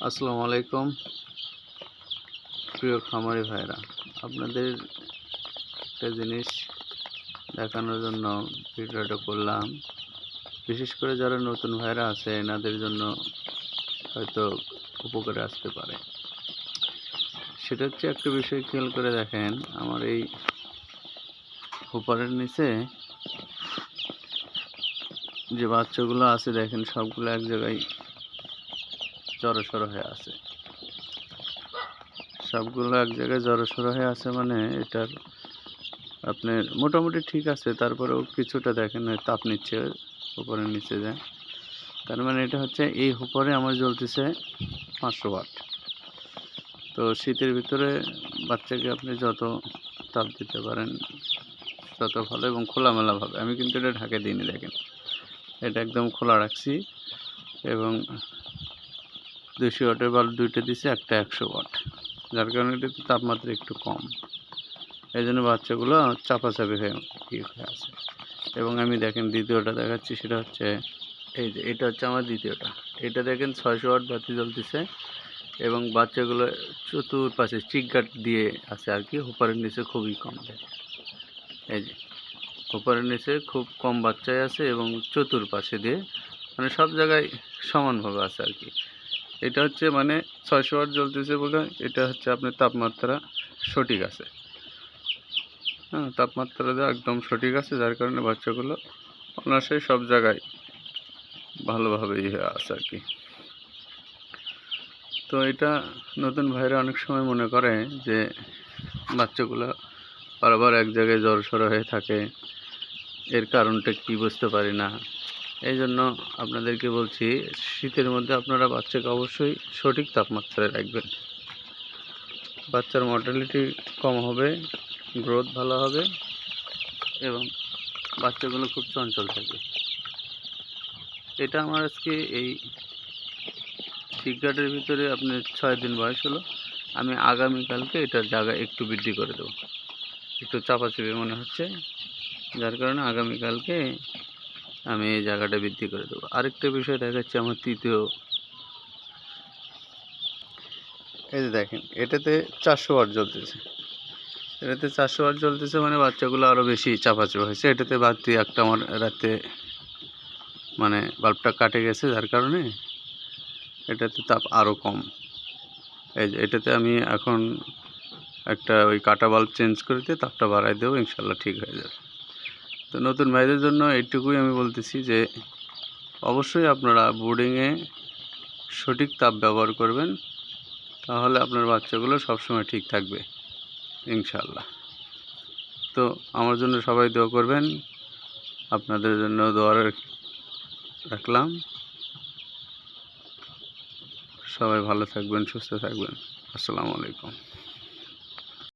আসসালামু আলাইকুম প্রিয় খামারি ভাইরা, আপনাদের একটা জিনিস দেখানোর জন্য ভিডিওটা করলাম। বিশেষ করে যারা নতুন ভাইরা আছে এনাদের জন্য হয়তো উপকারে আসতে পারে। সেটা হচ্ছে একটা বিষয় খেয়াল করে দেখেন, আমার এই হোপারের নিচে যে বাচ্চাগুলো আছে দেখেন সবগুলো এক জায়গায় জড়সড় হয়ে আছে। সবগুলো এক জায়গায় জড়সড় হয়ে আছে মানে এটার আপনার মোটামুটি ঠিক আছে, তারপরেও কিছুটা দেখেন তাপ নিচ্ছে উপরের নিচে যায়। তার মানে এটা হচ্ছে এই উপরে আমার জ্বলতেছে 500 ওয়াট। তো শীতের ভিতরে বাচ্চাকে আপনি যত তাপ দিতে পারেন তত ভালো এবং খোলামেলাভাবে। আমি কিন্তু এটা ঢাকে দিইনি, দেখেন এটা একদম খোলা রাখছি এবং 200 ওয়াটের বাল্ব দুইটা দিছি, একটা 100 ওয়াট, যার কারণে এটাতে তাপমাত্রা একটু কম। এই জন্য বাচ্চাগুলো চাপাচাপি হয়ে আছে। এবং আমি দেখেন দ্বিতীয়টা দেখাচ্ছি, সেটা হচ্ছে এই যে এটা হচ্ছে আমার দ্বিতীয়টা। এটা দেখেন 600 ওয়াট বাতি জ্বলতেছে এবং বাচ্চাগুলো চতুর্পাশে চিকগাট দিয়ে আছে আর কি। হোপারের নিচে খুবই কম, দেখেন এই যে হোপারের নিচে খুব কম বাচ্চাই আছে এবং চতুর্পাশে দিয়ে মানে সব জায়গায় সমানভাবে আছে আর কি। এটা হচ্ছে মানে 600 ওয়াট জ্বলতেছে বলে এটা হচ্ছে আপনার তাপমাত্রা সঠিক আছে। হ্যাঁ, তাপমাত্রাটা একদম সঠিক আছে, যার কারণে বাচ্চাগুলো অনায়াসেই সব জায়গায় ভালোভাবে আছে আর কি। তো এটা নতুন ভাইরা অনেক সময় মনে করে যে বাচ্চাগুলো বারবার এক জায়গায় জড়সড় হয়ে থাকে, এর কারণটা কি বুঝতে পারি না। এই জন্য আপনাদেরকে বলছি, শীতের মধ্যে আপনারা বাচ্চাকে অবশ্যই সঠিক তাপমাত্রায় রাখবেন। বাচ্চার মর্টালিটি কম হবে, গ্রোথ ভালো হবে এবং বাচ্চাগুলো খুব চঞ্চল থাকবে। এটা আমার আজকে এই চিকগাটের ভিতরে আপনার 6 দিন বয়স হলো। আমি আগামীকালকে এটার জায়গা একটু বৃদ্ধি করে দেবো, একটু চাপাচাপি মনে হচ্ছে, যার কারণে আগামীকালকে আমি এই জায়গাটা বৃদ্ধি করে দেবো। আরেকটা বিষয় দেখাচ্ছি, আমার তৃতীয়, এই যে দেখেন এটাতে 400 ওয়াট জ্বলতেছে। এটাতে 400 ওয়াট জ্বলতেছে মানে বাচ্চাগুলো আরও বেশি চাপাচাপি হয়েছে। এটাতে বাতি একটা আমার রাতে মানে বাল্বটা কাটে গেছে, যার কারণে এটাতে তাপ আরও কম। এই যে এটাতে আমি এখন একটা ওই কাটা বাল্ব চেঞ্জ করে দিয়ে তাপটা বাড়াই দেবো, ইনশাল্লাহ ঠিক হয়ে যাবে। তো নতুন ভাইদের জন্য এইটুকুই আমি বলতেছি যে অবশ্যই আপনারা বোর্ডিংয়ে সঠিক তাপ ব্যবহার করবেন, তাহলে আপনার বাচ্চাগুলো সবসময় ঠিক থাকবে ইনশাল্লাহ। তো আমার জন্য সবাই দোয়া করবেন, আপনাদের জন্য দোয়া রাখলাম। সবাই ভালো থাকবেন, সুস্থ থাকবেন। আসসালামু আলাইকুম।